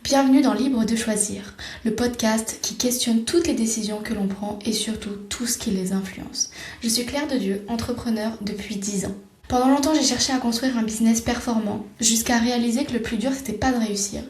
Bienvenue dans Libre de choisir, le podcast qui questionne toutes les décisions que l'on prend et surtout tout ce qui les influence. Je suis Claire de Dieu, entrepreneur depuis 10 ans. Pendant longtemps, j'ai cherché à construire un business performant, jusqu'à réaliser que le plus dur, c'était pas de réussir.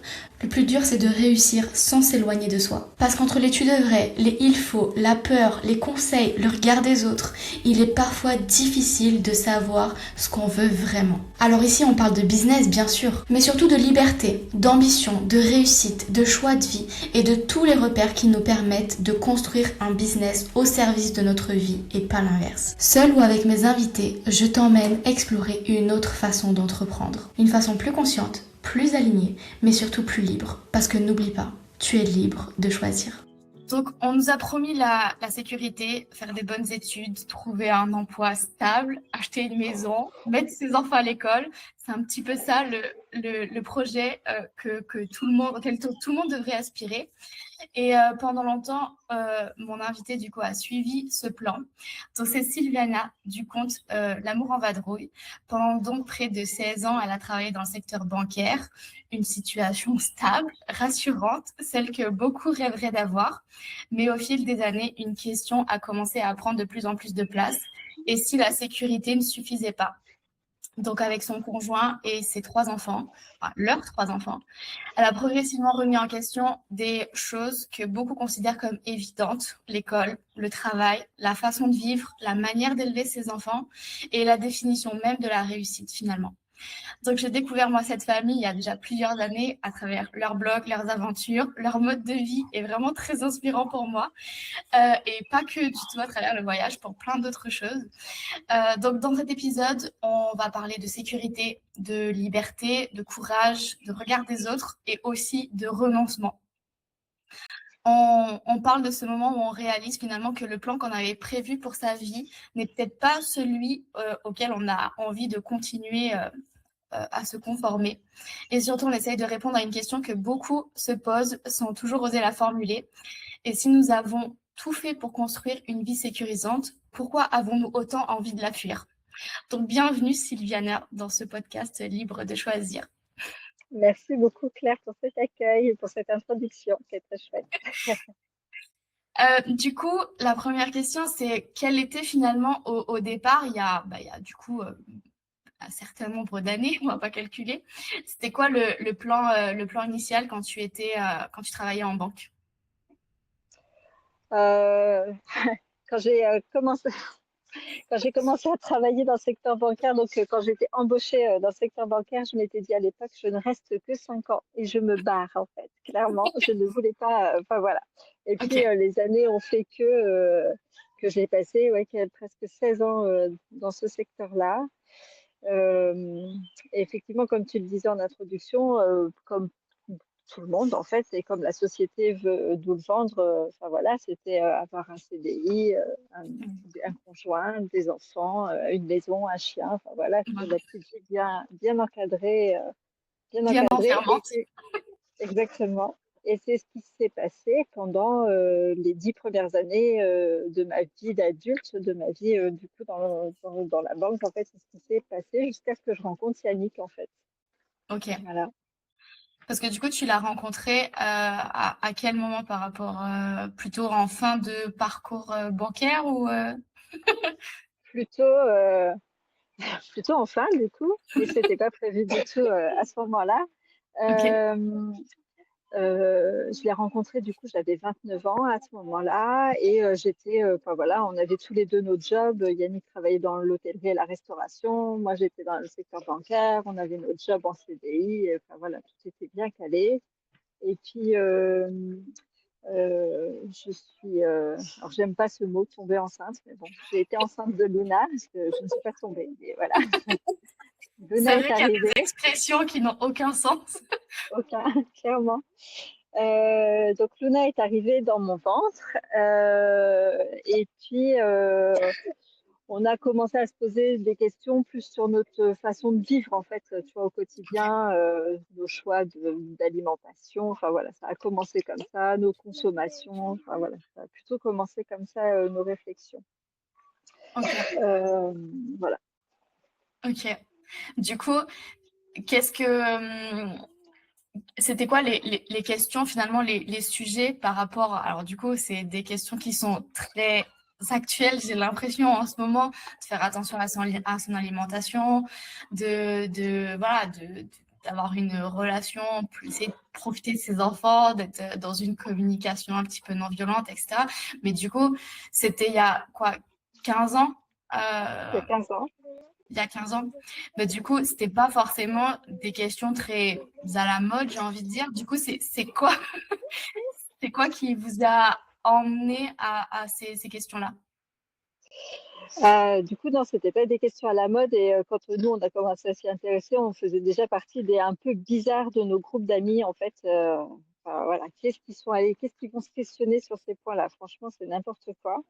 Le plus dur, c'est de réussir sans s'éloigner de soi. Parce qu'entre les tu devrais, les il faut, la peur, les conseils, le regard des autres, il est parfois difficile de savoir ce qu'on veut vraiment. Alors ici, on parle de business, bien sûr, mais surtout de liberté, d'ambition, de réussite, de choix de vie et de tous les repères qui nous permettent de construire un business au service de notre vie et pas l'inverse. Seul ou avec mes invités, je t'emmène explorer une autre façon d'entreprendre. Une façon plus consciente, plus alignée, mais surtout plus libre. Parce que n'oublie pas, tu es libre de choisir. Donc, on nous a promis la sécurité, faire des bonnes études, trouver un emploi stable, acheter une maison, mettre ses enfants à l'école. C'est un petit peu ça le projet que tout le monde, auquel tout le monde devrait aspirer. Et pendant longtemps, mon invité du coup a suivi ce plan. Donc c'est Sylviana du compte L'amour en vadrouille. Pendant donc près de 16 ans, elle a travaillé dans le secteur bancaire, une situation stable, rassurante, celle que beaucoup rêveraient d'avoir. Mais au fil des années, une question a commencé à prendre de plus en plus de place. Et si la sécurité ne suffisait pas? Donc avec son conjoint et ses 3 enfants, enfin leurs 3 enfants, elle a progressivement remis en question des choses que beaucoup considèrent comme évidentes, l'école, le travail, la façon de vivre, la manière d'élever ses enfants et la définition même de la réussite finalement. Donc j'ai découvert moi cette famille il y a déjà plusieurs années à travers leurs blogs, leurs aventures, leur mode de vie est vraiment très inspirant pour moi et pas que du tout à travers le voyage, pour plein d'autres choses. Donc dans cet épisode, on va parler de sécurité, de liberté, de courage, de regard des autres et aussi de renoncement. On parle de ce moment où on réalise finalement que le plan qu'on avait prévu pour sa vie n'est peut-être pas celui auquel on a envie de continuer à se conformer. Et surtout, on essaye de répondre à une question que beaucoup se posent sans toujours oser la formuler. Et si nous avons tout fait pour construire une vie sécurisante, pourquoi avons-nous autant envie de la fuir? Donc, bienvenue Sylviana dans ce podcast Libre de choisir. Merci beaucoup Claire pour cet accueil et pour cette introduction, c'est très chouette. Du coup, la première question, c'est quel était finalement au départ, il y a du coup un certain nombre d'années, on va pas calculer. C'était quoi le plan initial quand quand tu travaillais en banque? Euh, quand j'ai commencé, quand j'ai commencé à travailler dans le secteur bancaire, donc quand j'étais embauchée dans le secteur bancaire, je m'étais dit à l'époque, je ne reste que 5 ans et je me barre en fait. Clairement, je ne voulais pas. Enfin voilà. Et Ok, puis les années ont fait que j'ai passé presque 16 ans dans ce secteur-là. Euh, et effectivement, comme tu le disais en introduction, comme tout le monde en fait, et comme la société veut nous le vendre, enfin voilà, c'était avoir un CDI, un conjoint, des enfants, une maison, un chien, enfin voilà, que la petite vie bien encadrée, bien bien encadrée. Et enfermante. c'est exactement. Et c'est ce qui s'est passé pendant les 10 premières années de ma vie d'adulte, de ma vie du coup dans la banque. En fait, c'est ce qui s'est passé jusqu'à ce que je rencontre Yannick, en fait. Ok, Voilà. parce que du coup, tu l'as rencontré à quel moment par rapport plutôt en fin de parcours bancaire ou Plutôt, euh, plutôt en fin, du coup, et c'était pas prévu du tout à ce moment-là. Ok, Euh, je l'ai rencontré, du coup, j'avais 29 ans à ce moment-là, et enfin voilà, on avait tous les deux nos jobs. Yannick travaillait dans l'hôtellerie et la restauration, moi j'étais dans le secteur bancaire, on avait notre job en CDI, enfin voilà, tout était bien calé. Et puis, alors j'aime pas ce mot, tomber enceinte, mais bon, j'ai été enceinte de Luna, parce que je ne suis pas tombée, mais voilà, c'est Luna est vrai qu'il y a arrivée, des expressions qui n'ont aucun sens. aucun, clairement. Donc Luna est arrivée dans mon ventre, et puis on a commencé à se poser des questions plus sur notre façon de vivre en fait, tu vois, au quotidien, nos choix d'alimentation, enfin voilà, ça a commencé comme ça, nos consommations, enfin voilà, ça a plutôt commencé comme ça, nos réflexions. Ok, Euh, voilà. ok. Du coup, qu'est-ce que C'était quoi les questions, finalement, les sujets par rapport. Alors, du coup, c'est des questions qui sont très actuelles, j'ai l'impression, en ce moment, de faire attention à son alimentation, voilà, d'avoir une relation, essayer de profiter de ses enfants, d'être dans une communication un petit peu non violente, etc. Mais du coup, c'était il y a quoi, 15 ans? Il y a Euh, 15 ans. il y a 15 ans. Mais du coup, c'était pas forcément des questions très à la mode, j'ai envie de dire. Du coup, c'est quoi, c'est quoi qui vous a emmené à ces questions-là? Du coup, non, c'était pas des questions à la mode et quand nous, on a commencé à s'y intéresser, on faisait déjà partie des un peu bizarres de nos groupes d'amis, en fait. Enfin, voilà, qu'est-ce qu'ils vont se questionner sur ces points-là? Franchement, c'est n'importe quoi.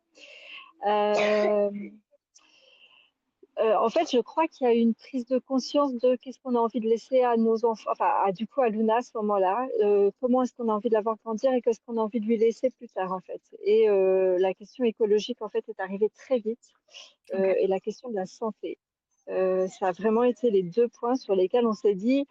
Euh, en fait, je crois qu'il y a une prise de conscience de qu'est-ce qu'on a envie de laisser à nos enfants, enfin, du coup, à Luna à ce moment-là. Comment est-ce qu'on a envie de la voir grandir et qu'est-ce qu'on a envie de lui laisser plus tard, en fait. Et la question écologique, en fait, est arrivée très vite. Ok, Et la question de la santé. Ça a vraiment été les deux points sur lesquels on s'est dit,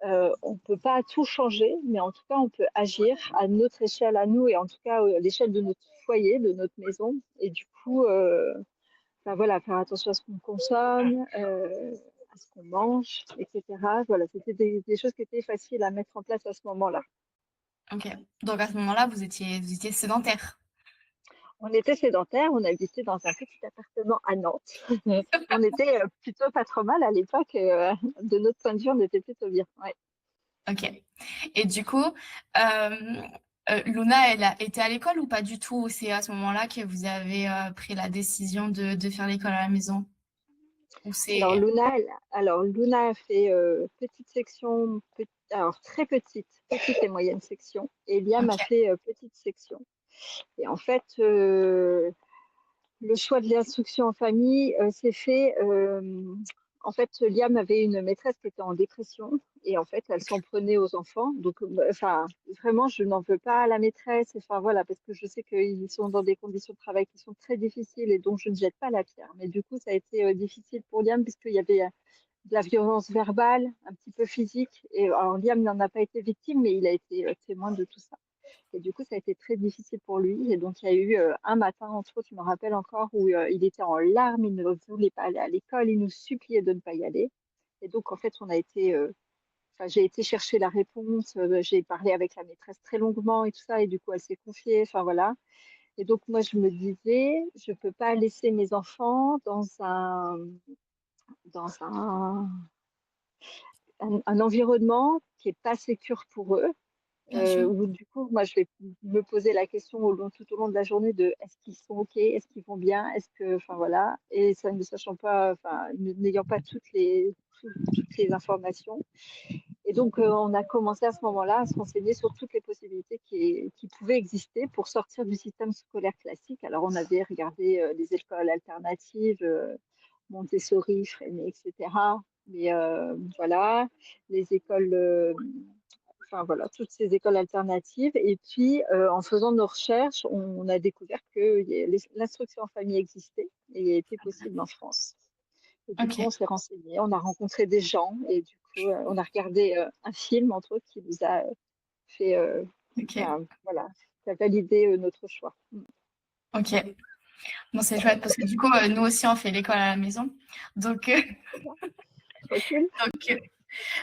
on ne peut pas tout changer, mais en tout cas, on peut agir à notre échelle, à nous, et en tout cas à l'échelle de notre foyer, de notre maison. Et du coup, enfin, voilà, faire attention à ce qu'on consomme, à ce qu'on mange, etc. Voilà, c'était des choses qui étaient faciles à mettre en place à ce moment-là. ok. Donc à ce moment-là, vous étiez sédentaire. On était sédentaires, on habitait dans un petit appartement à Nantes. On était plutôt pas trop mal à l'époque. De notre point de vue, on était plutôt bien. Ouais. Ok. Et du coup, Luna, elle a été à l'école ou pas du tout? C'est à ce moment-là que vous avez pris la décision de faire l'école à la maison? Ou Alors c'est... Luna a fait petite section, alors très petite et moyenne section, et Liam a Ok, fait petite section. Et en fait, le choix de l'instruction en famille s'est fait. En fait, Liam avait une maîtresse qui était en dépression et en fait, elle s'en prenait aux enfants. Donc, enfin, vraiment, je n'en veux pas à la maîtresse. Enfin, voilà, parce que je sais qu'ils sont dans des conditions de travail qui sont très difficiles et donc je ne jette pas la pierre. Mais du coup, ça a été difficile pour Liam puisqu'il y avait de la violence verbale, un petit peu physique. Et alors, Liam n'en a pas été victime, mais il a été témoin de tout ça. Et du coup, ça a été très difficile pour lui. Et donc, il y a eu un matin, entre autres, je me rappelle encore, où il était en larmes, il ne voulait pas aller à l'école, il nous suppliait de ne pas y aller. Et donc, en fait, enfin, j'ai été chercher la réponse, j'ai parlé avec la maîtresse très longuement et tout ça, et du coup, elle s'est confiée. Enfin, voilà. Et donc, moi, je me disais, je ne peux pas laisser mes enfants dans un environnement qui n'est pas sécure pour eux. bien sûr. Où du coup, moi, je vais me poser la question tout au long de la journée de est-ce qu'ils sont OK, est-ce qu'ils vont bien, est-ce que, enfin voilà, et ça ne sachant pas, enfin, n'ayant pas toutes les informations. Et donc, on a commencé à ce moment-là à se renseigner sur toutes les possibilités qui pouvaient exister pour sortir du système scolaire classique. Alors, on avait regardé les écoles alternatives, Montessori, Freinet, etc. Mais voilà, les écoles enfin voilà, toutes ces écoles alternatives. Et puis, en faisant nos recherches, on a découvert que l'instruction en famille existait et était possible en France. Et du coup, Ok, on s'est renseigné, on a rencontré des gens et du coup, on a regardé un film, entre autres, qui nous a fait, ok, enfin, voilà, qui a validé notre choix. ok. Bon, c'est chouette parce que du coup, nous aussi, on fait l'école à la maison. Donc, Trop cool.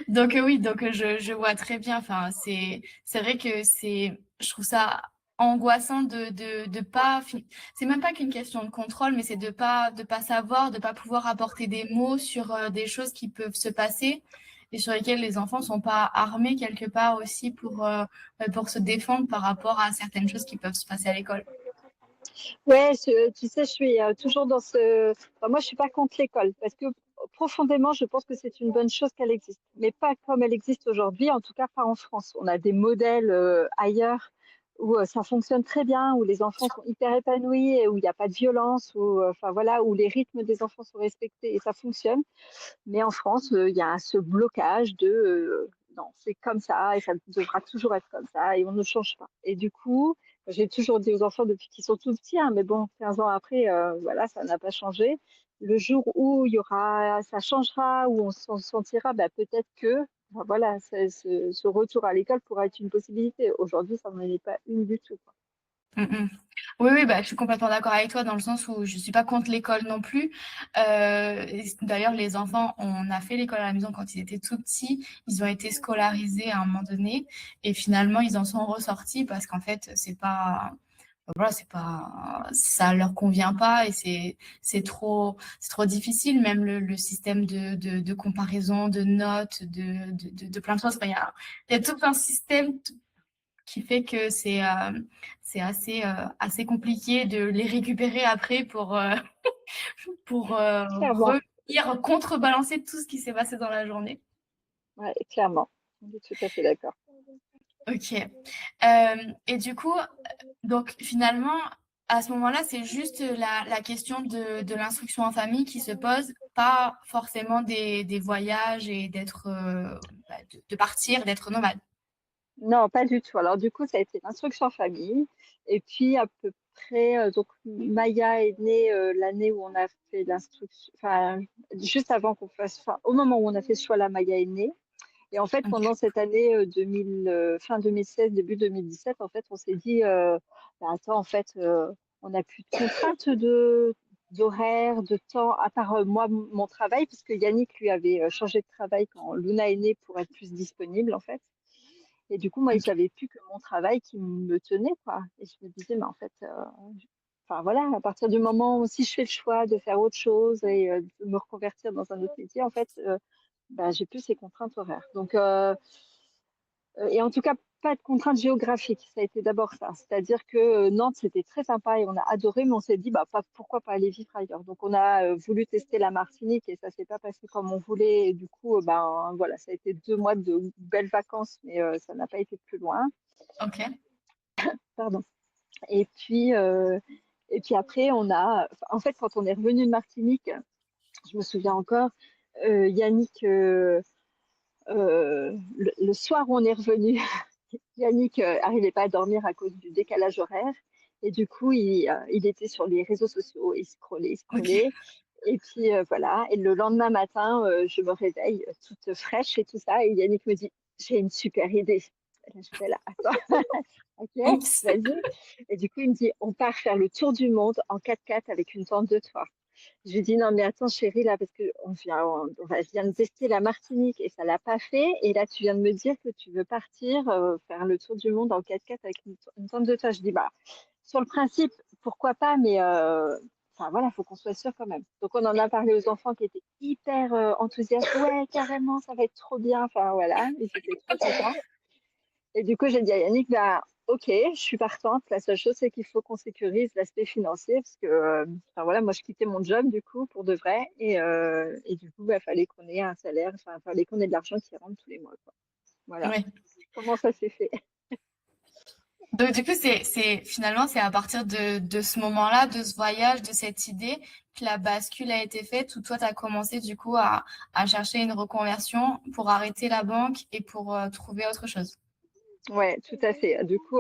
donc, oui, donc je vois très bien. Enfin, c'est vrai que je trouve ça angoissant de pas, c'est même pas qu'une question de contrôle, mais c'est de pas savoir, de pas pouvoir apporter des mots sur des choses qui peuvent se passer et sur lesquelles les enfants sont pas armés quelque part aussi pour se défendre par rapport à certaines choses qui peuvent se passer à l'école. Ouais, tu sais, je suis toujours dans ce. Enfin, moi, je suis pas contre l'école parce que profondément, je pense que c'est une bonne chose qu'elle existe, mais pas comme elle existe aujourd'hui, en tout cas pas en France. On a des modèles ailleurs où ça fonctionne très bien, où les enfants sont hyper épanouis et où il n'y a pas de violence, où, enfin voilà, où les rythmes des enfants sont respectés et ça fonctionne. Mais en France, il y a ce blocage de non, c'est comme ça et ça devra toujours être comme ça et on ne change pas. Et du coup, j'ai toujours dit aux enfants depuis qu'ils sont tout petits, hein, mais bon, 15 ans après, voilà, ça n'a pas changé. Le jour où il y aura, ça changera, où on s'en sentira, bah, peut-être que Enfin, voilà, ce retour à l'école pourrait être une possibilité. Aujourd'hui, ça n'en est pas une du tout, quoi. Mm, mm. Oui, oui, bah, je suis complètement d'accord avec toi dans le sens où je suis pas contre l'école non plus. D'ailleurs, les enfants, on a fait l'école à la maison quand ils étaient tout petits. Ils ont été scolarisés à un moment donné et finalement, ils en sont ressortis parce qu'en fait, voilà, c'est pas, ça leur convient pas et c'est trop difficile. Même le système de comparaison, de notes, de plein de choses. Enfin, il y a tout un système qui fait que c'est assez compliqué de les récupérer après pour Clairement, revenir contrebalancer tout ce qui s'est passé dans la journée. ouais, clairement. On est tout à fait d'accord. Ok. Et du coup, donc finalement, à ce moment-là, c'est juste la question de l'instruction en famille qui se pose, pas forcément des voyages et de partir, d'être nomade. Non, pas du tout. Alors du coup, ça a été l'instruction en famille. Et puis à peu près, donc Maya est née l'année où on a fait l'instruction, enfin juste avant qu'on fasse, enfin au moment où on a fait ce choix-là, Maya est née. Et en fait, Ok. pendant cette année 2000, fin 2016, début 2017, en fait, on s'est dit, bah, attends, en fait, on n'a plus de contraintes d'horaire, de temps, à part moi, mon travail, puisque Yannick, lui, avait changé de travail quand Luna est née pour être plus disponible, en fait. Et du coup, moi, il Ok. savait plus que mon travail qui me tenait, quoi. Et je me disais, mais en fait, enfin voilà, à partir du moment où si je fais le choix de faire autre chose et de me reconvertir dans un autre métier, en fait, bah, j'ai plus ces contraintes horaires. Donc, et en tout cas, pas de contraintes géographiques. Ça a été d'abord ça. C'est-à-dire que Nantes, c'était très sympa et on a adoré, mais on s'est dit, bah, pourquoi pas aller vivre ailleurs. Donc, on a voulu tester la Martinique et ça s'est pas passé comme on voulait. Et du coup, ben voilà, ça a été 2 mois de belles vacances, mais ça n'a pas été plus loin. Ok. Pardon. Et puis, euh, et puis après, en fait, quand on est revenu de Martinique, je me souviens encore, Yannick, le soir où on est revenu, Yannick arrivait pas à dormir à cause du décalage horaire. Et du coup, il était sur les réseaux sociaux, il Ok. scrollait. Et puis voilà. Et le lendemain matin, je me réveille toute fraîche et tout ça. Et Yannick me dit, j'ai une super idée. Et là, j'étais là, attends, ok, Oups. vas-y. Et du coup, il me dit, on part faire le tour du monde en 4x4 avec une tente de toit. Je lui dis non mais attends chérie là parce que vient de tester la Martinique et ça l'a pas fait et là tu viens de me dire que tu veux partir faire le tour du monde en 4x4 avec une tente de toit. Je dis bah sur le principe pourquoi pas mais enfin voilà faut qu'on soit sûr quand même. Donc on en a parlé aux enfants qui étaient hyper enthousiastes, ouais carrément ça va être trop bien, enfin voilà ils étaient trop contents. Et du coup, j'ai dit à Yannick, bah, ok, je suis partante. La seule chose, c'est qu'il faut qu'on sécurise l'aspect financier parce que, enfin, voilà, moi, je quittais mon job du coup pour de vrai et du coup, il fallait qu'on ait un salaire, enfin, fallait qu'on ait de l'argent qui rentre tous les mois, quoi. Voilà. Oui. Comment ça s'est fait? Donc, du coup, finalement, c'est à partir de ce moment-là, de ce voyage, de cette idée, que la bascule a été faite, où toi, tu as commencé, du coup, à chercher une reconversion pour arrêter la banque et pour trouver autre chose. Ouais, tout à fait. Du coup,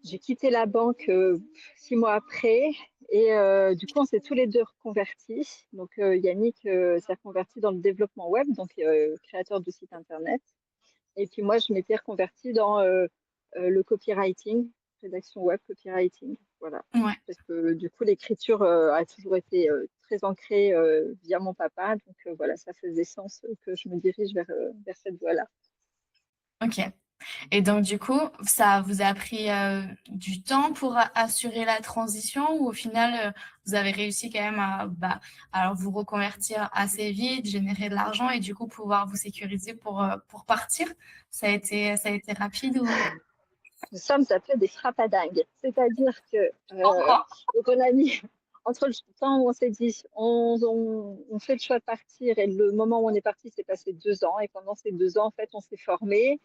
j'ai quitté la banque 6 mois après et du coup, on s'est tous les deux reconvertis. Donc, Yannick s'est reconverti dans le développement web, donc créateur de site internet. Et puis moi, je m'étais reconvertie dans le copywriting, rédaction web, copywriting. Voilà. Ouais. Parce que du coup, l'écriture a toujours été très ancrée via mon papa. Donc voilà, ça faisait sens que je me dirige vers cette voie-là. Ok. Et donc, du coup, ça vous a pris du temps pour assurer la transition ou au final, vous avez réussi quand même alors vous reconvertir assez vite, générer de l'argent et du coup pouvoir vous sécuriser pour partir? Ça a été rapide ou... Nous sommes appelés des frappadingues. C'est-à-dire que donc on a mis entre le temps où on s'est dit on fait le choix de partir et le moment où on est parti, c'est passé 2 ans. Et pendant ces 2 ans, en fait, on s'est formé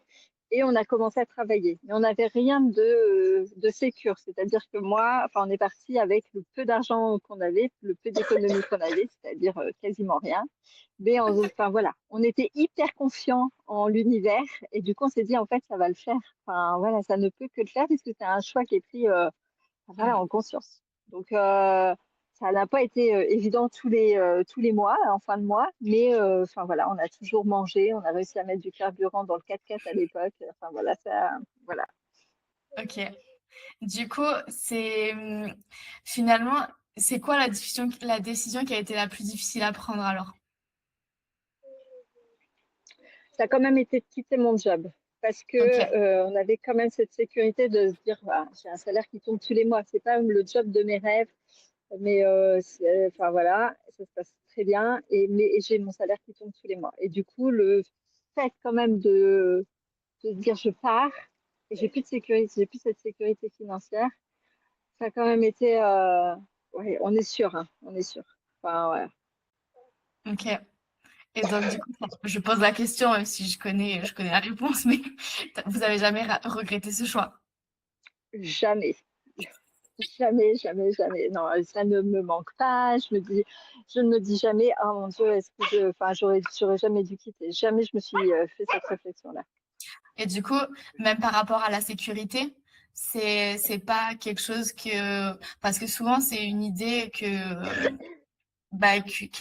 et on a commencé à travailler. Mais on n'avait rien de sécure. C'est-à-dire que moi, enfin, on est parti avec le peu d'argent qu'on avait, le peu d'économie qu'on avait, c'est-à-dire quasiment rien. Mais enfin voilà, on était hyper confiants en l'univers et du coup on s'est dit en fait ça va le faire. Enfin voilà, ça ne peut que le faire puisque c'est un choix qui est pris voilà, en conscience. Donc ça n'a pas été évident tous les mois, en fin de mois, mais enfin voilà, on a toujours mangé, on a réussi à mettre du carburant dans le 4x4 à l'époque. Enfin voilà, ça, voilà. Ok. Du coup, finalement, c'est quoi la décision qui a été la plus difficile à prendre alors? Ça a quand même été de quitter mon job parce que Ok. on avait quand même cette sécurité de se dire, ah, j'ai un salaire qui tombe tous les mois. C'est pas le job de mes rêves, mais enfin voilà, ça se passe très bien et j'ai mon salaire qui tombe tous les mois. Et du coup, le fait quand même de dire je pars et j'ai plus de sécurité, j'ai plus cette sécurité financière, ça a quand même été, ouais, on est sûr, hein, on est sûr. Enfin, ouais. Ok. Et donc, du coup, je pose la question, même si je connais la réponse, mais vous avez jamais regretté ce choix? Jamais. Jamais, jamais, jamais. Non, ça ne me manque pas. Je ne me dis jamais, oh mon Dieu, enfin, j'aurais jamais dû quitter. Jamais je me suis fait cette réflexion-là. Et du coup, même par rapport à la sécurité, c'est pas quelque chose parce que souvent c'est une idée que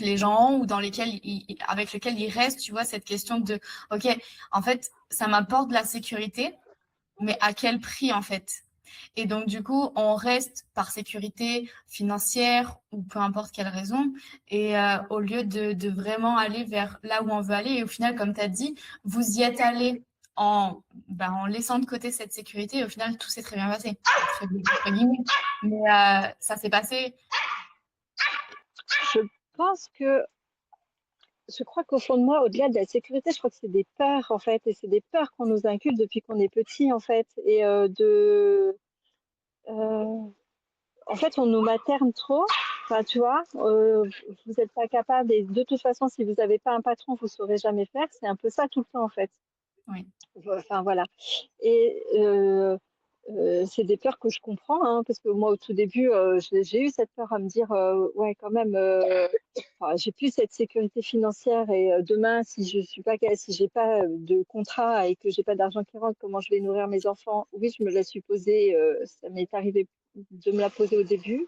les gens ont ou dans lesquels avec lesquels ils restent, tu vois, cette question de, ok, en fait, ça m'apporte de la sécurité, mais à quel prix en fait? Et donc du coup, on reste par sécurité financière ou peu importe quelle raison, et au lieu de vraiment aller vers là où on veut aller, et au final, comme tu as dit, vous y êtes allé en laissant de côté cette sécurité, et au final, tout s'est très bien passé, entre guillemets. Mais ça s'est passé. Je pense que, je crois qu'au fond de moi, au-delà de la sécurité, je crois que c'est des peurs, en fait. Et c'est des peurs qu'on nous inculque depuis qu'on est petit, en fait. Euh, En fait, on nous materne trop. Enfin, tu vois, vous n'êtes pas capable. Et de toute façon, si vous n'avez pas un patron, vous ne saurez jamais faire. C'est un peu ça tout le temps, en fait. Oui. Enfin, voilà. Et c'est des peurs que je comprends, hein, parce que moi, au tout début, j'ai eu cette peur à me dire, ouais, quand même, enfin, j'ai plus cette sécurité financière et demain, si j'ai pas de contrat et que j'ai pas d'argent qui rentre, comment je vais nourrir mes enfants? Oui, je me la suis posée, ça m'est arrivé de me la poser au début.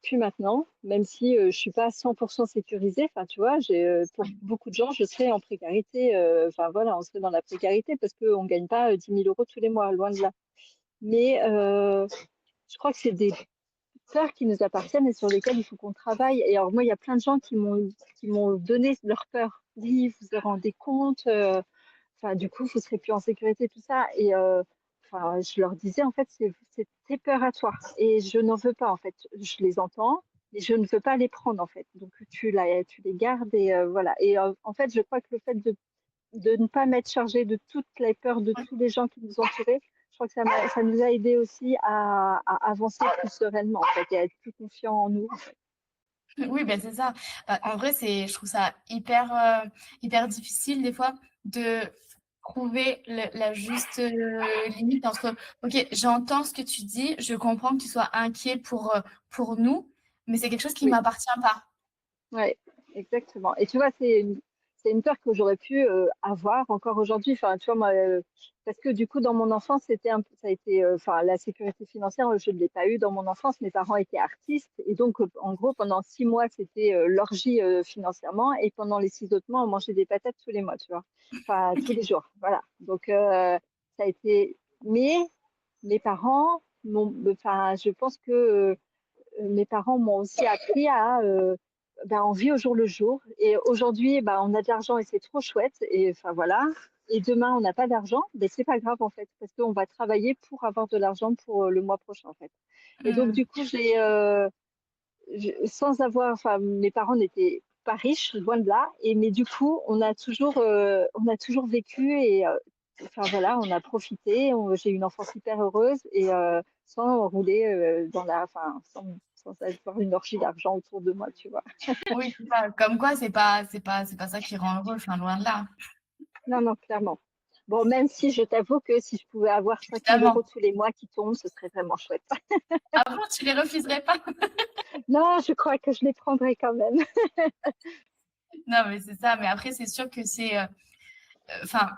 Puis maintenant, même si je suis pas 100% sécurisée, enfin tu vois, pour beaucoup de gens, je serais en précarité. Enfin voilà, on serait dans la précarité parce qu'on ne gagne pas 10 000 euros tous les mois, loin de là. Mais je crois que c'est des peurs qui nous appartiennent et sur lesquelles il faut qu'on travaille. Et alors moi, il y a plein de gens qui m'ont donné leurs peurs. Oui, vous vous rendez compte, enfin du coup, vous serez plus en sécurité, tout ça. Et enfin, je leur disais en fait, c'est tes peurs à toi et je n'en veux pas en fait. Je les entends, mais je ne veux pas les prendre en fait. Donc tu les gardes et voilà. Et en fait, je crois que le fait de ne pas m'être chargée de toutes les peurs de tous les gens qui nous entouraient, je crois que ça nous a aidé aussi à avancer plus sereinement en fait, et à être plus confiants en nous. En fait. Oui, ben c'est ça. En vrai, je trouve ça hyper difficile des fois de trouver la juste limite entre, ok, j'entends ce que tu dis, je comprends que tu sois inquiet pour nous, mais c'est quelque chose qui Oui. m'appartient pas. Ouais, exactement. Et tu vois, c'est une peur que j'aurais pu avoir encore aujourd'hui. Enfin, tu vois, moi, parce que du coup, dans mon enfance, ça a été, enfin, la sécurité financière, je ne l'ai pas eu dans mon enfance. Mes parents étaient artistes. Et donc, en gros, pendant 6 mois, c'était l'orgie financièrement. Et pendant les 6 autres mois, on mangeait des patates tous les mois, tu vois. Enfin, tous les jours. Voilà. Donc, ça a été. Mais mes parents, enfin, je pense que mes parents m'ont aussi appris à ben, on vit au jour le jour. Et aujourd'hui, ben, on a de l'argent et c'est trop chouette. Et enfin voilà. Et demain, on n'a pas d'argent, ben, c'est pas grave en fait, parce qu'on va travailler pour avoir de l'argent pour le mois prochain en fait. Et donc Hmm. du coup, sans avoir, enfin, mes parents n'étaient pas riches, loin de là. Et mais du coup, on a toujours vécu et enfin voilà, on a profité. J'ai eu une enfance hyper heureuse et sans rouler enfin, sans avoir une orgie d'argent autour de moi, tu vois. Oui, c'est ça. Comme quoi, c'est pas ça qui rend heureux, enfin, loin de là. Non, non, clairement. Bon, même si je t'avoue que si je pouvais avoir 5 000 € Évidemment. tous les mois qui tombent, ce serait vraiment chouette. Avant, tu les refuserais pas. Non, je crois que je les prendrais quand même. Non, mais c'est ça. Mais après, c'est sûr que enfin,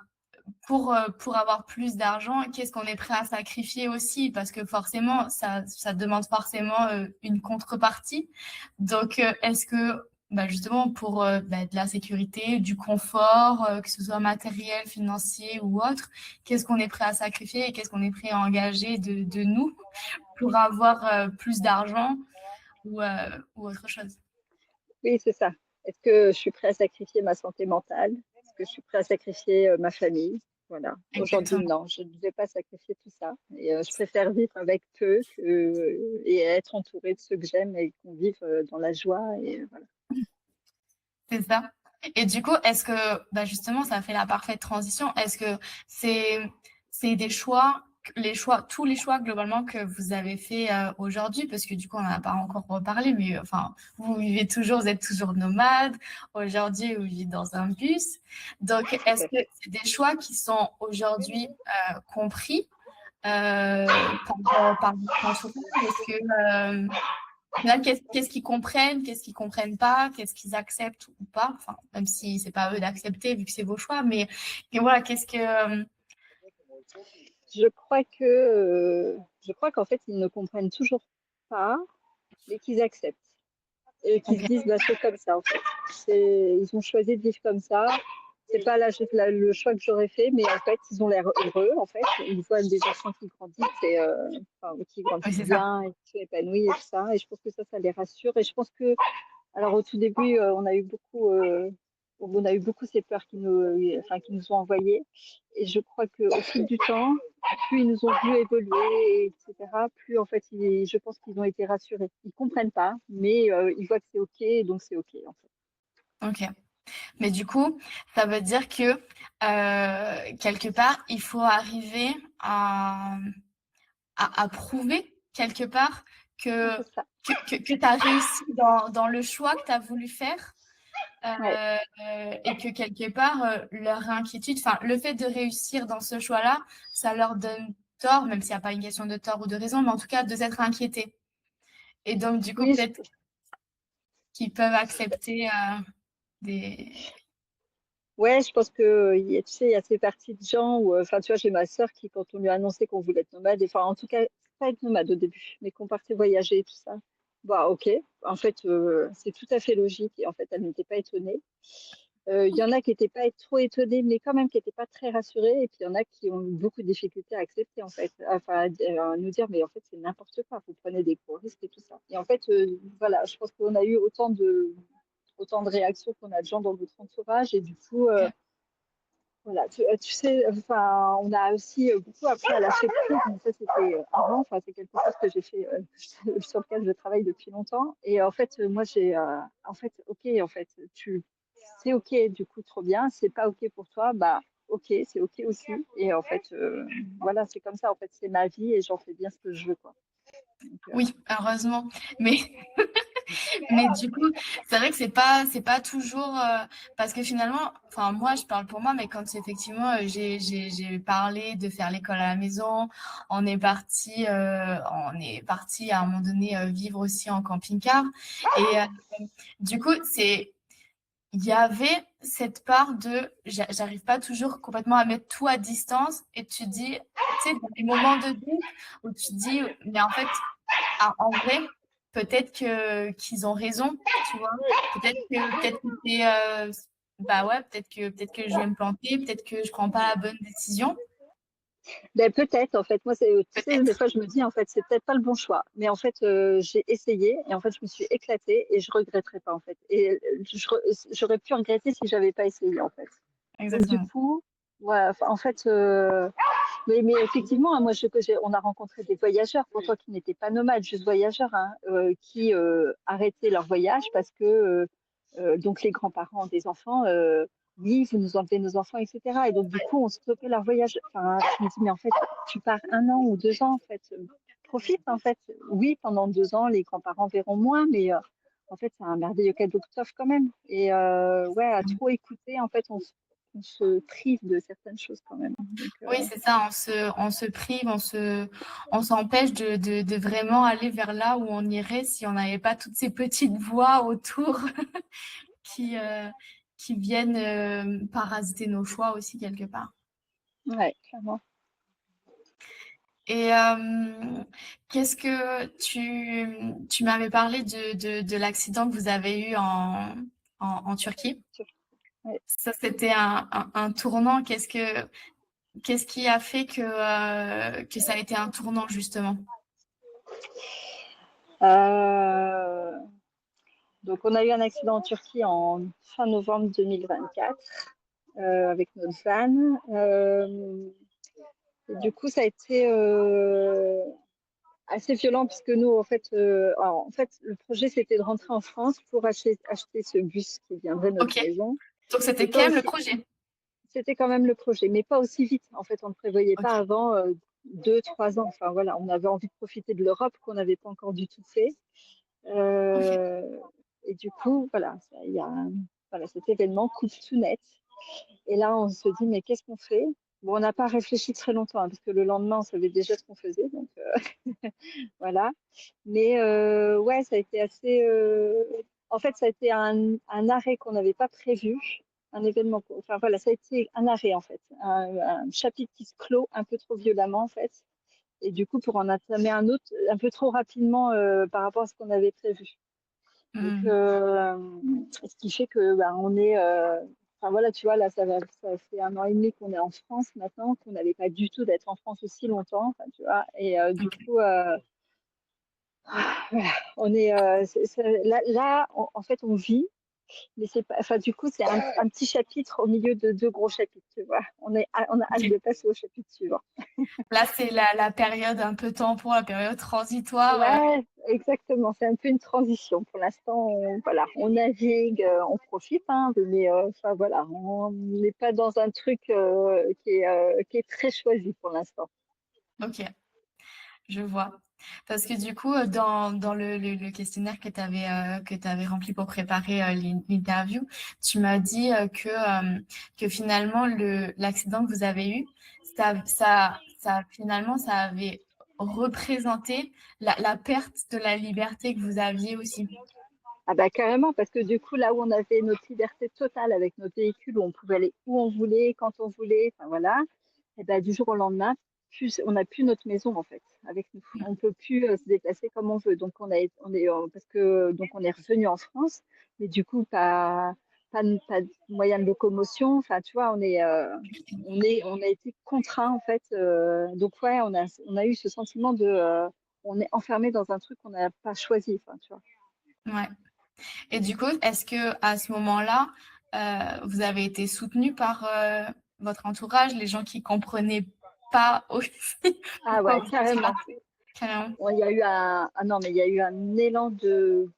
pour avoir plus d'argent, qu'est-ce qu'on est prêt à sacrifier aussi? Parce que forcément, ça demande forcément une contrepartie. Donc, est-ce que, bah, justement, pour bah, de la sécurité, du confort, que ce soit matériel, financier ou autre, qu'est-ce qu'on est prêt à sacrifier et qu'est-ce qu'on est prêt à engager de nous pour avoir plus d'argent ou autre chose? Oui, c'est ça. Est-ce que je suis prêt à sacrifier ma santé mentale? Est-ce que je suis prêt à sacrifier ma famille? Voilà. Aujourd'hui, Exactement. non, je ne vais pas sacrifier tout ça. Et je préfère vivre avec peu et être entourée de ceux que j'aime et qu'on vive dans la joie. Et voilà. C'est ça. Et du coup, est-ce que, bah justement, ça fait la parfaite transition. Est-ce que c'est, c'est des choix, tous les choix globalement que vous avez fait aujourd'hui, parce que du coup, on n'en a pas encore reparlé, mais enfin, vous vivez toujours, vous êtes toujours nomade. Aujourd'hui, vous vivez dans un bus. Donc, Tout est-ce à que fait. c'est des choix qui sont aujourd'hui compris par votre entourage? Est-ce que là, qu'est-ce qu'ils comprennent, qu'est-ce qu'ils comprennent pas, qu'est-ce qu'ils acceptent ou pas, enfin, même si c'est pas à eux d'accepter vu que c'est vos choix, mais et voilà, qu'est-ce que. Je crois qu'en fait, ils ne comprennent toujours pas, mais qu'ils acceptent. Et qui Ok, se disent bah, c'est comme ça en fait. Ils ont choisi de vivre comme ça. C'est pas le choix que j'aurais fait, mais en fait ils ont l'air heureux en fait. Ils voient des enfants qui grandissent et enfin, qui oui, grandissent c'est ça. bien et qui sont épanouis et tout ça. Et je pense que ça les rassure. Et je pense que alors au tout début on a eu beaucoup ces peurs qui nous ont envoyés. Et je crois qu'au fil du temps, plus ils nous ont vu évoluer, etc., plus en fait, je pense qu'ils ont été rassurés. Ils comprennent pas, mais ils voient que c'est OK, donc c'est OK en fait. Ok. Mais du coup, ça veut dire que quelque part, il faut arriver à prouver quelque part Ouais, que, c'est ça. que tu as réussi dans le choix que tu as voulu faire. Ouais. Et que quelque part, leur inquiétude, enfin, le fait de réussir dans ce choix-là, ça leur donne tort, même s'il n'y a pas une question de tort ou de raison, mais en tout cas de s'être inquiétés. Et donc, du coup, Oui, peut-être qu'ils peuvent accepter des. ouais, je pense que tu sais, il y a ces parties de gens où, enfin, tu vois, j'ai ma sœur qui, quand on lui a annoncé qu'on voulait être nomade, enfin, en tout cas, pas être nomade au début, mais qu'on partait voyager et tout ça. Bah, ok. En fait, c'est tout à fait logique et en fait, elle n'était pas étonnée. Il y en a qui n'étaient pas trop étonnés, mais quand même qui n'étaient pas très rassurés. Et puis il y en a qui ont eu beaucoup de difficultés à accepter, en fait. Enfin, à nous dire, mais en fait, c'est n'importe quoi. Vous prenez des gros risques et tout ça. Et en fait, voilà, je pense qu'on a eu autant de réactions qu'on a de gens dans notre entourage. Et du coup, Ok. voilà, tu sais, enfin, on a aussi beaucoup appris à lâcher prise, mais ça c'était avant, enfin, c'est quelque chose que j'ai fait, sur lequel je travaille depuis longtemps. Et en fait, moi, en fait, ok, en fait, c'est ok, du coup, trop bien. C'est pas ok pour toi, bah, ok, c'est ok aussi. Et en fait, voilà, c'est comme ça. En fait, c'est ma vie et j'en fais bien ce que je veux, quoi. Donc, Oui, heureusement. Mais Mais du coup, c'est vrai que c'est pas toujours parce que finalement, enfin moi je parle pour moi, mais quand effectivement j'ai parlé de faire l'école à la maison, on est parti à un moment donné vivre aussi en camping-car et du coup il y avait cette part de j'arrive pas toujours complètement à mettre tout à distance et tu dis tu sais dans les moments de doute où tu dis mais en fait en vrai, peut-être que qu'ils ont raison, tu vois. Peut-être que c'est bah ouais, peut-être que je vais me planter, peut-être que je prends pas la bonne décision, ben, peut-être, en fait, moi, tu sais, des peut-être. fois, je me dis, en fait, c'est peut-être pas le bon choix. Mais en fait, j'ai essayé et en fait, je me suis éclatée et je regretterai pas, en fait. Et j'aurais pu regretter si j'avais pas essayé, en fait. Donc, du Exactement. coup, ouais, enfin, en fait, mais effectivement, hein, on a rencontré des voyageurs, pour toi qui n'étaient pas nomades, juste voyageurs, hein, qui arrêtaient leur voyage parce que donc les grands-parents des enfants, oui, vous nous enlevez nos enfants, etc. Et donc du coup, on stoppait leur voyage. Enfin, je me dis, mais en fait, tu pars 1 an ou 2 ans, en fait, profite, en fait. Oui, pendant 2 ans, les grands-parents verront moins, mais en fait, c'est un merveilleux cadeau que t'offres quand même. Et ouais, à trop écouter, en fait, on se prive de certaines choses quand même. Donc, Oui, c'est ça, on se prive, on s'empêche de vraiment aller vers là où on irait si on n'avait pas toutes ces petites voix autour qui, qui viennent parasiter nos choix aussi quelque part. Ouais, clairement. Et qu'est-ce que tu m'avais parlé de l'accident que vous avez eu en Turquie. Ouais. Ça, c'était un tournant. Qu'est-ce qui a fait que ça a été un tournant, justement? Euh, donc, on a eu un accident en Turquie en fin novembre 2024 avec notre van. Et du coup, ça a été assez violent puisque nous, en fait, le projet c'était de rentrer en France pour acheter ce bus qui viendrait de notre Ok. maison, Donc, mais c'était pas quand même le aussi. projet. C'était quand même le projet, mais pas aussi vite. En fait, on ne prévoyait Ok. pas avant 2, 3 ans. Enfin voilà, on avait envie de profiter de l'Europe qu'on n'avait pas encore du tout fait. Ok. Euh, et du coup, voilà, voilà, cet événement coupe tout net. Et là, on se dit, mais qu'est-ce qu'on fait? Bon, on n'a pas réfléchi très longtemps, hein, parce que le lendemain, on savait déjà ce qu'on faisait. Donc, voilà. Mais ouais, ça a été assez. En fait, ça a été un arrêt qu'on n'avait pas prévu, un événement. Enfin voilà, ça a été un arrêt en fait, un chapitre qui se clôt un peu trop violemment en fait. Et du coup, pour en entamer un autre, un peu trop rapidement par rapport à ce qu'on avait prévu. Donc, Hmm. ce qui fait que bah, on est. Enfin voilà, tu vois, là, ça fait 1 an et demi qu'on est en France maintenant, qu'on n'avait pas du tout d'être en France aussi longtemps, enfin, tu vois. Et du Ok. coup, voilà, on est là, en fait, on vit, mais c'est pas. Enfin, du coup, c'est un petit chapitre au milieu de 2 gros chapitres, tu vois. On a hâte Ok. de passer au chapitre suivant. Là, c'est la période un peu tampon, la période transitoire. Ouais, exactement. C'est un peu une transition. Pour l'instant, voilà, on navigue, on profite, hein, mais enfin voilà, on n'est pas dans un truc qui est très choisi pour l'instant. Ok, je vois. Parce que du coup, dans le questionnaire que tu rempli pour préparer l'interview, tu m'as dit que finalement, l'accident que vous avez eu, finalement, ça avait représenté la perte de la liberté que vous aviez aussi. Ah bah carrément, parce que du coup, là où on avait notre liberté totale avec notre véhicule, où on pouvait aller où on voulait, quand on voulait, enfin voilà, et ben du jour au lendemain, on n'a plus notre maison en fait avec nous. On peut plus se déplacer comme on veut. Donc on est parce que donc on est revenu en France, mais du coup pas de moyen de locomotion. Enfin tu vois, on a été contraint en fait. Donc ouais, on a eu ce sentiment de on est enfermé dans un truc qu'on n'a pas choisi. Enfin tu vois. Ouais. Et du coup, est-ce que à ce moment-là, vous avez été soutenu par votre entourage, les gens qui comprenaient pas aussi Ah pourquoi ouais, vous étiez carrément. parti? Carrément. Bon, il y a eu non, mais il y a eu un élan de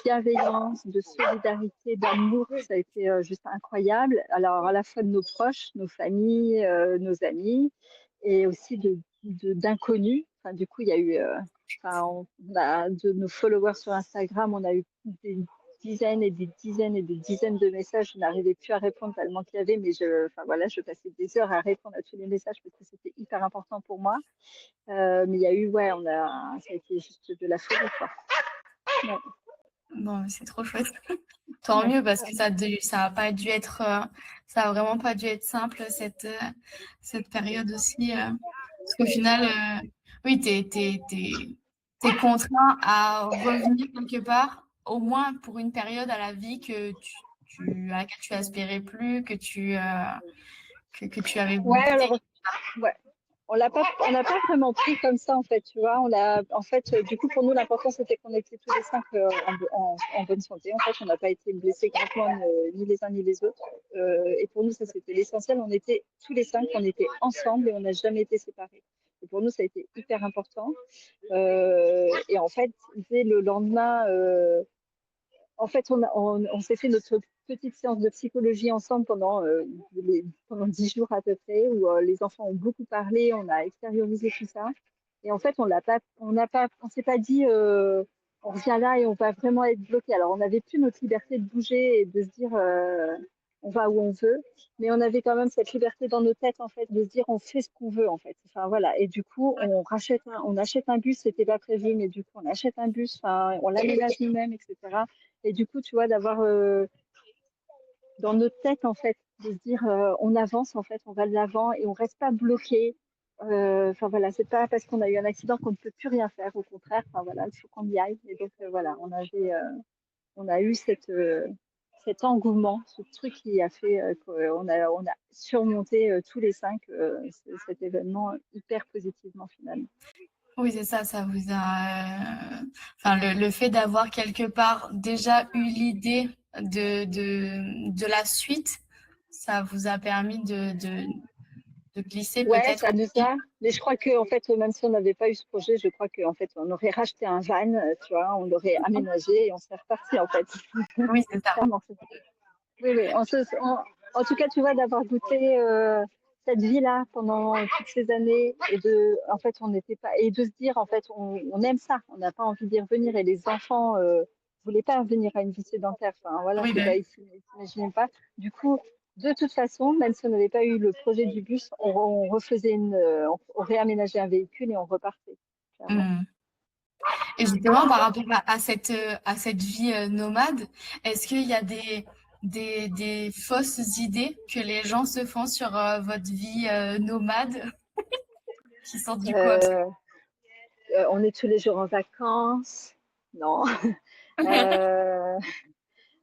bienveillance, de solidarité, d'amour. Ça a été juste incroyable. Alors, à la fois de nos proches, nos familles, nos amis, et aussi d'inconnus. Enfin, du coup, il y a eu, enfin, on a de nos followers sur Instagram, on a eu des dizaines et des dizaines et des dizaines de messages. Je n'arrivais plus à répondre tellement qu'il y avait, mais enfin, voilà, je passais des heures à répondre à tous les messages parce que c'était hyper important pour moi. Mais il y a eu, ouais, ça a été juste de la folie, quoi. Ouais, Bon, c'est trop chouette. Tant ouais, mieux parce que ça a pas dû être, ça a vraiment pas dû être simple cette période aussi. Parce qu'au final, oui, t'es contraint à revenir quelque part, au moins pour une période à la vie à laquelle tu aspirais plus, que tu avais ouais, goûté. alors, ouais. On l'a pas vraiment pris comme ça en fait, tu vois. En fait, du coup, pour nous, l'important c'était qu'on était tous les cinq en bonne santé. En fait, on n'a pas été blessés gravement ni les uns ni les autres. Et pour nous, ça c'était l'essentiel. On était tous les cinq, on était ensemble et on n'a jamais été séparés. Et pour nous, ça a été hyper important. Et en fait, dès le lendemain, en fait, on s'est fait notre petite séance de psychologie ensemble pendant 10 jours à peu près, où les enfants ont beaucoup parlé, on a extériorisé tout ça. Et en fait, on s'est pas dit, on revient là et on va vraiment être bloqué. Alors, on n'avait plus notre liberté de bouger et de se dire, on va où on veut, mais on avait quand même cette liberté dans nos têtes, en fait, de se dire, on fait ce qu'on veut, en fait. Enfin, voilà. Et du coup, on achète un bus, c'était pas prévu, mais du coup, on achète un bus, enfin, on l'aménage nous-mêmes, etc. Et du coup, tu vois, d'avoir dans notre tête, en fait, de se dire on avance en fait, on va de l'avant et on reste pas bloqué. Enfin voilà, c'est pas parce qu'on a eu un accident qu'on ne peut plus rien faire. Au contraire, enfin voilà, il faut qu'on y aille. Et donc voilà, on a eu cet engouement, ce truc qui a fait qu'on a surmonté tous les cinq cet événement hyper positivement finalement. Oui, c'est ça, ça vous a... Enfin, le fait d'avoir quelque part déjà eu l'idée de la suite, ça vous a permis de glisser Ouais, peut-être ça nous aussi. a. Mais je crois que en fait, même si on n'avait pas eu ce projet, je crois qu'en fait, on aurait racheté un van, tu vois, on l'aurait aménagé et on serait reparti en fait. Oui, c'est ça. Clairement. Oui, oui. En tout cas, tu vois, d'avoir goûté cette vie-là pendant toutes ces années et en fait, on n'était pas, et de se dire, en fait, on aime ça, on n'a pas envie d'y revenir et les enfants voulaient pas revenir à une vie sédentaire. Enfin, voilà, Oui, c'est ben pas ici, imaginez pas. Du coup, de toute façon, même si on n'avait pas eu le projet du bus, on refaisait on réaménageait un véhicule et on repartait, oui. clairement. Et justement, par rapport à cette vie nomade, est-ce qu'il y a des fausses idées que les gens se font sur votre vie nomade qui sont du coup absurdes? Euh, on est tous les jours en vacances. Non.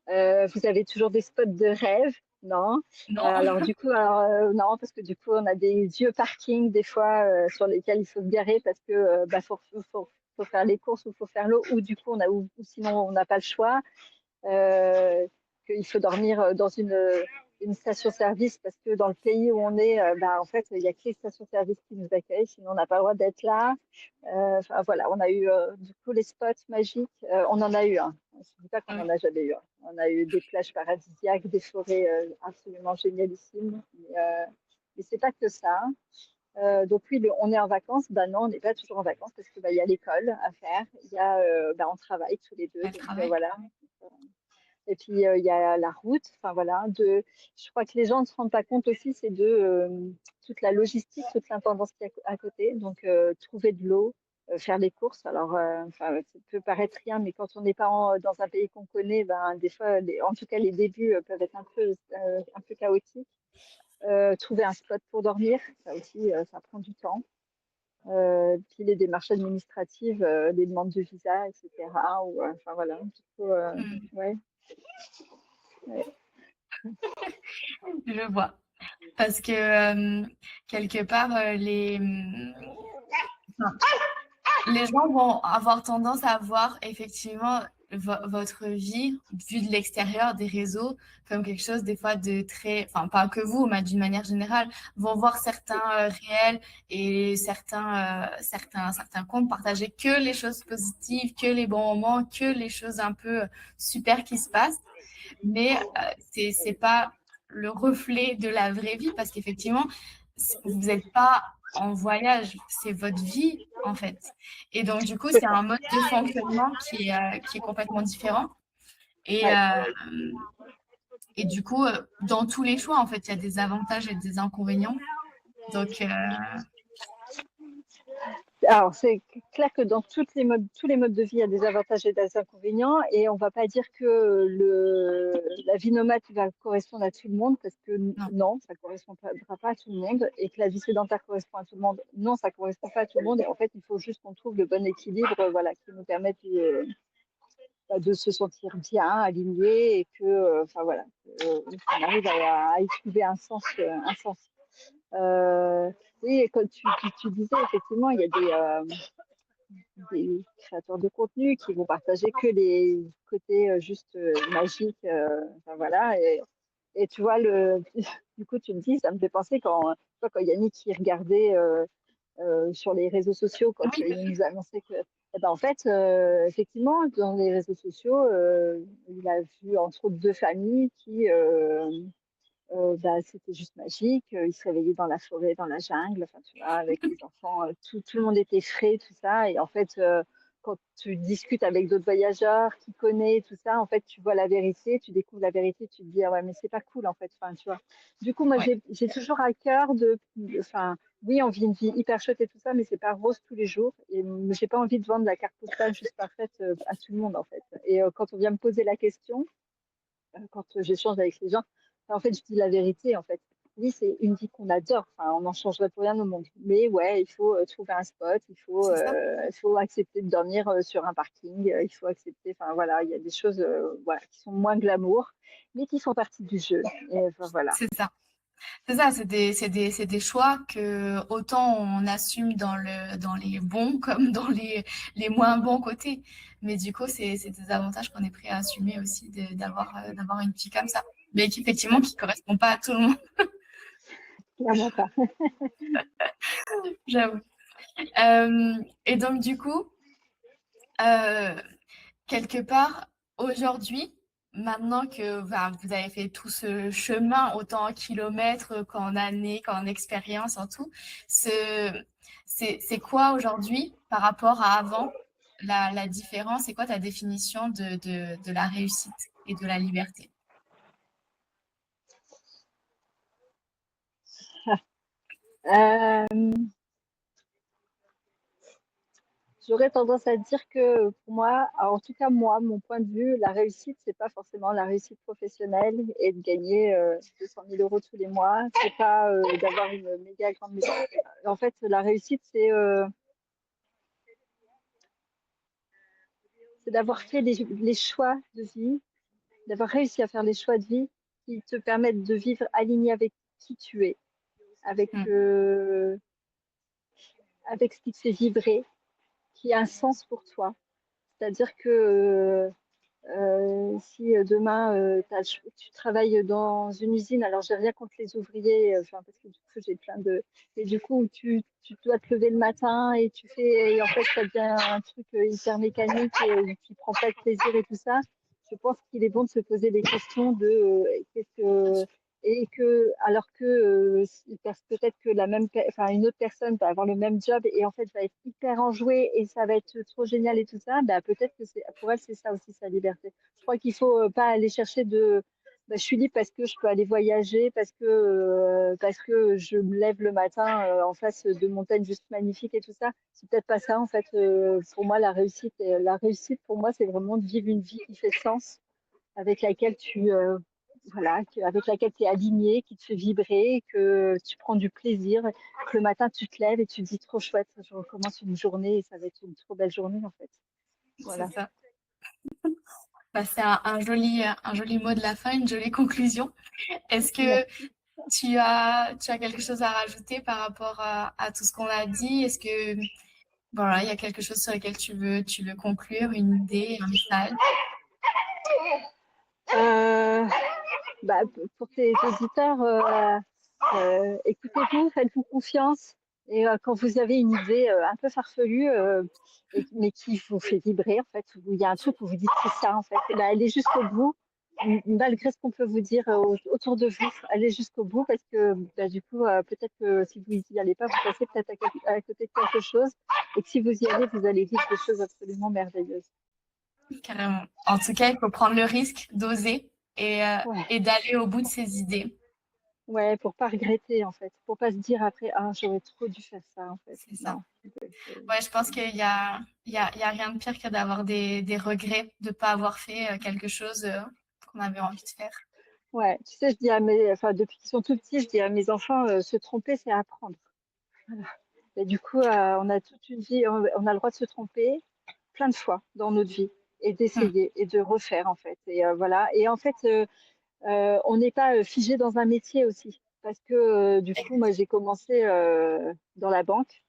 Euh, vous avez toujours des spots de rêve? Non. Non? Non, parce que du coup, on a des vieux parkings des fois sur lesquels il faut se garer parce que faut faire les courses ou faut faire l'eau ou du coup, ou sinon on n'a pas le choix. Euh, Qu'il faut dormir dans une station-service parce que dans le pays où on est, en fait, il n'y a que les stations-service qui nous accueillent, sinon on n'a pas le droit d'être là. Enfin, voilà, on a eu du coup les spots magiques, on en a eu un. Je ne dis pas qu'on Oui. en a jamais eu un. On a eu des plages paradisiaques, des forêts absolument génialissimes, mais c'est pas que ça. Donc oui, on est en vacances. Ben non, on n'est pas toujours en vacances parce que il y a l'école à faire, il y a on travaille tous les deux, Elle donc travaille. voilà. Et puis il y a la route. Enfin voilà, je crois que les gens ne se rendent pas compte aussi, c'est toute la logistique, toute l'intendance qui est à côté. Donc trouver de l'eau, faire les courses. Alors, enfin, ça peut paraître rien, mais quand on n'est pas dans un pays qu'on connaît, ben des fois, en tout cas les débuts peuvent être un peu chaotiques. Trouver un spot pour dormir, ça aussi, ça prend du temps. Puis les démarches administratives, les demandes de visa, etc. Enfin voilà, du coup, Hmm, ouais, ouais. je vois. Parce que quelque part, enfin, les gens vont avoir tendance à voir effectivement votre vie vue de l'extérieur des réseaux comme quelque chose des fois de très, enfin pas que vous, mais d'une manière générale, vont voir certains réels et certains comptes partager que les choses positives, que les bons moments, que les choses un peu super qui se passent, mais c'est pas le reflet de la vraie vie parce qu'effectivement vous n'êtes pas en voyage, c'est votre vie en fait. Et donc du coup, C'est c'est ça. un mode de fonctionnement qui est complètement différent. Et, Ouais. et du coup, dans tous les choix, en fait, il y a des avantages et des inconvénients. Donc, Alors, c'est clair que dans tous les modes de vie, il y a des avantages et des inconvénients. Et on ne va pas dire que la vie nomade va correspondre à tout le monde, parce que non. non, ça ne correspondra pas à tout le monde. Et que la vie sédentaire correspond à tout le monde, non, ça ne correspond pas à tout le monde. Et en fait, il faut juste qu'on trouve le bon équilibre voilà, qui nous permette de se sentir bien, aligné, et enfin voilà, qu'on arrive à y trouver un sens. Un sens. Euh, oui, et comme tu disais, effectivement, il y a des créateurs de contenu qui vont partager que les côtés juste magiques. Enfin, voilà. Et tu vois, du coup, tu me dis, ça me fait penser quand Yannick il regardait sur les réseaux sociaux, quand Oui, il nous a annoncé que. Eh ben, en fait, effectivement, dans les réseaux sociaux, il a vu entre autres deux familles qui, c'était juste magique. Ils se réveillaient dans la forêt, dans la jungle, enfin, tu vois, avec les enfants. Tout le monde était frais, tout ça. Et en fait, quand tu discutes avec d'autres voyageurs qui connaissent tout ça, en fait, tu vois la vérité, tu découvres la vérité, tu te dis, ah ouais, mais c'est pas cool, en fait. Enfin, tu vois. Du coup, moi, ouais. j'ai toujours à cœur enfin, oui, on vit une vie hyper chouette et tout ça, mais c'est pas rose tous les jours. Et j'ai pas envie de vendre la carte postale juste parfaite à tout le monde, en fait. Et quand on vient me poser la question, quand j'échange avec les gens, En fait, je dis la vérité, en fait. Oui, c'est une vie qu'on adore. Enfin, on n'en changerait pour rien au monde. Mais ouais, il faut trouver un spot, C'est ça. il faut accepter de dormir sur un parking, il faut accepter, enfin voilà, il y a des choses voilà, qui sont moins glamour, mais qui font partie du jeu. Et enfin, voilà. C'est ça. C'est ça, c'est des choix que autant on assume dans les bons comme dans les moins bons côtés. Mais du coup, c'est des avantages qu'on est prêt à assumer aussi d'avoir une vie comme ça. Mais qui, effectivement, qui correspond pas à tout le monde, Clairement pas. j'avoue. Et donc, du coup, euh, quelque part, aujourd'hui, maintenant que vous avez fait tout ce chemin, autant en kilomètres qu'en années, qu'en expérience, en tout, c'est quoi aujourd'hui par rapport à avant la différence? C'est quoi ta définition de la réussite et de la liberté? Euh, J'aurais tendance à dire que pour moi, en tout cas moi, mon point de vue, la réussite, c'est pas forcément la réussite professionnelle et de gagner 200 000 euros tous les mois. C'est pas d'avoir une méga grande maison. En fait, la réussite, c'est d'avoir fait les choix de vie, d'avoir réussi à faire les choix de vie qui te permettent de vivre aligné avec qui tu es, avec, Mm. euh, avec ce qui te fait vibrer, qui a un sens pour toi. C'est-à-dire que si demain tu travailles dans une usine, alors j'ai rien contre les ouvriers, enfin parce que du coup j'ai plein de, et du coup tu dois te lever le matin et tu fais, et en fait ça devient un truc hyper mécanique et qui prend pas de plaisir et tout ça. Je pense qu'il est bon de se poser des questions de qu'est-ce que, et que alors que peut-être que enfin une autre personne va avoir le même job et en fait va être hyper enjouée et ça va être trop génial et tout ça, bah peut-être que c'est pour elle c'est ça aussi sa liberté. Je crois qu'il faut pas aller chercher de bah, je suis libre parce que je peux aller voyager, parce que je me lève le matin en face de montagnes juste magnifiques et tout ça. C'est peut-être pas ça en fait. Pour moi, la réussite pour moi, c'est vraiment de vivre une vie qui fait sens, avec laquelle avec laquelle tu es aligné, qui te fait vibrer, que tu prends du plaisir, que le matin tu te lèves et tu te dis trop chouette, je recommence une journée et ça va être une trop belle journée en fait. C'est Voilà. ça. Bah, c'est un joli mot de la fin, une jolie conclusion. Est-ce que Merci. tu as quelque chose à rajouter par rapport à tout ce qu'on a dit? Est-ce que voilà, il y a quelque chose sur lequel tu veux conclure, une idée, un message? Euh, Bah, pour tes auditeurs, écoutez-vous, faites-vous confiance. Et quand vous avez une idée un peu farfelue, mais qui vous fait vibrer, en fait, où il y a un truc où vous dites c'est ça, en fait, bah, allez jusqu'au bout, malgré ce qu'on peut vous dire autour de vous, allez jusqu'au bout, parce que bah, du coup, peut-être que si vous n'y allez pas, vous passez peut-être à côté de quelque chose, et que si vous y allez, vous allez vivre des choses absolument merveilleuses. Carrément. En tout cas, il faut prendre le risque d'oser Ouais. et d'aller au bout de ses idées. Ouais, pour pas regretter en fait, pour pas se dire après ah j'aurais trop dû faire ça en fait. C'est ça. Non. Ouais, je pense qu'il y a rien de pire que d'avoir des regrets de ne pas avoir fait quelque chose qu'on avait envie de faire. Ouais, tu sais, enfin depuis qu'ils sont tout petits, je dis à mes enfants, se tromper c'est apprendre. Voilà. Et du coup, on a toute une vie, on a le droit de se tromper plein de fois dans notre vie et Hmm. d'essayer et de refaire en fait. Et voilà. Et en fait, on n'est pas figé dans un métier aussi, parce que du coup, moi j'ai commencé dans la banque.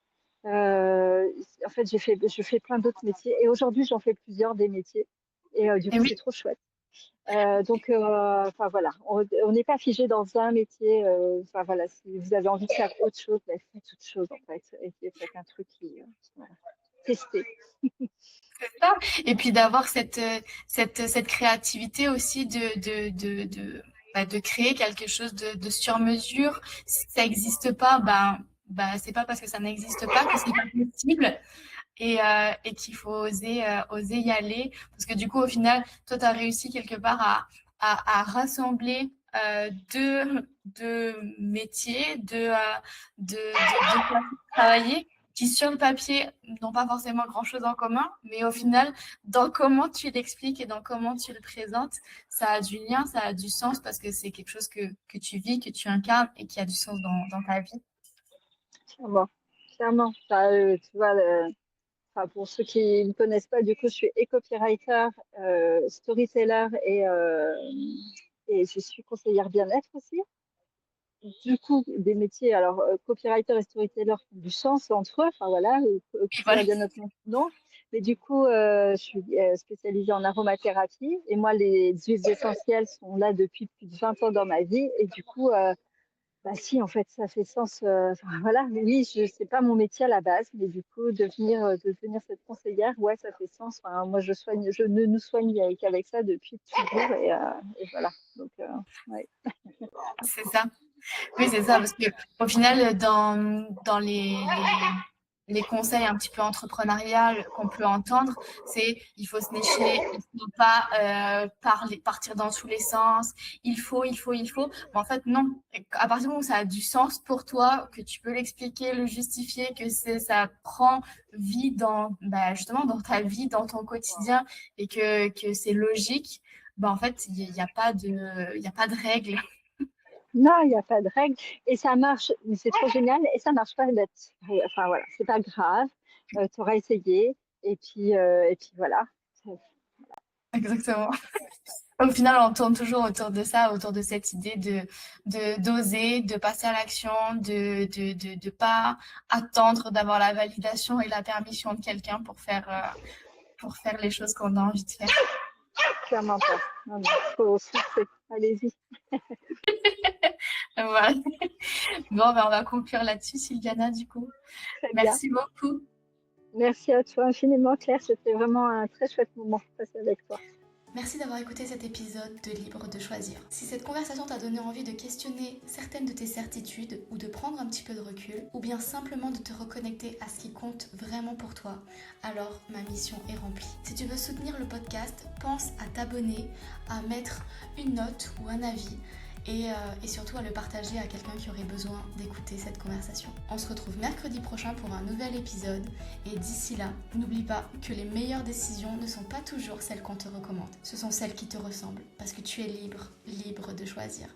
Euh, En fait, je fais plein d'autres métiers et aujourd'hui, j'en fais plusieurs des métiers. Et du Et coup, oui, c'est trop chouette. Enfin voilà, on n'est pas figé dans un métier. Enfin voilà, si vous avez envie de faire autre chose, ben, faites autre chose en fait. Et faites un truc qui, voilà, testez. c'est ça. Et puis d'avoir cette créativité aussi de créer quelque chose de sur mesure. Si ça n'existe pas, c'est pas parce que ça n'existe pas que c'est pas possible. Et qu'il faut oser y aller. Parce que du coup, au final, toi, tu as réussi quelque part à rassembler deux métiers, deux façons de travailler qui sur le papier n'ont pas forcément grand-chose en commun, mais au final, dans comment tu l'expliques et dans comment tu le présentes, ça a du lien, ça a du sens parce que c'est quelque chose que tu vis, que tu incarnes et qui a du sens dans ta vie. Clairement, clairement. Enfin, tu vois, enfin, pour ceux qui ne connaissent pas, du coup, je suis copywriter, storyteller et je suis conseillère bien-être aussi. Du coup, des métiers, alors copywriter et storyteller font du sens entre eux, enfin voilà, Et conseillère voilà. bien-être non. Mais du coup, je suis spécialisée en aromathérapie et moi, les huiles essentielles sont là depuis plus de 20 ans dans ma vie et du coup, bah si, en fait, ça fait sens. Enfin, voilà, oui, c'est pas mon métier à la base, mais du coup, devenir cette conseillère, ouais, ça fait sens. Enfin, moi, je ne nous soigne qu'avec ça depuis toujours, et voilà. Donc, ouais. C'est ça. Oui, c'est ça, parce que au final, dans les conseils un petit peu entrepreneurial qu'on peut entendre, c'est il faut se nicher, il faut pas partir dans tous les sens, il faut. Mais en fait, non. À partir du moment où ça a du sens pour toi, que tu peux l'expliquer, le justifier, que ça prend vie justement dans ta vie, dans ton quotidien, et que c'est logique, bah en fait, il n'y a pas de règles. Non, il n'y a pas de règle. Et ça marche, mais c'est trop génial. Et ça marche pas bête. Enfin, voilà, c'est pas grave. Tu auras essayé. Et puis voilà. Exactement. Au final, on tourne toujours autour de ça, autour de cette idée d'oser, de passer à l'action, de pas attendre d'avoir la validation et la permission de quelqu'un pour faire les choses qu'on a envie de faire. Clairement pas. Non, non, faut foncer. Allez-y. Voilà. Bon, ben, on va conclure là-dessus, Sylviana, du coup. Très bien. Merci beaucoup. Merci à toi infiniment, Claire. C'était vraiment un très chouette moment passé avec toi. Merci d'avoir écouté cet épisode de Libre de choisir. Si cette conversation t'a donné envie de questionner certaines de tes certitudes ou de prendre un petit peu de recul, ou bien simplement de te reconnecter à ce qui compte vraiment pour toi, alors ma mission est remplie. Si tu veux soutenir le podcast, pense à t'abonner, à mettre une note ou un avis et surtout à le partager à quelqu'un qui aurait besoin d'écouter cette conversation. On se retrouve mercredi prochain pour un nouvel épisode et d'ici là, n'oublie pas que les meilleures décisions ne sont pas toujours celles qu'on te recommande. Ce sont celles qui te ressemblent parce que tu es libre de choisir.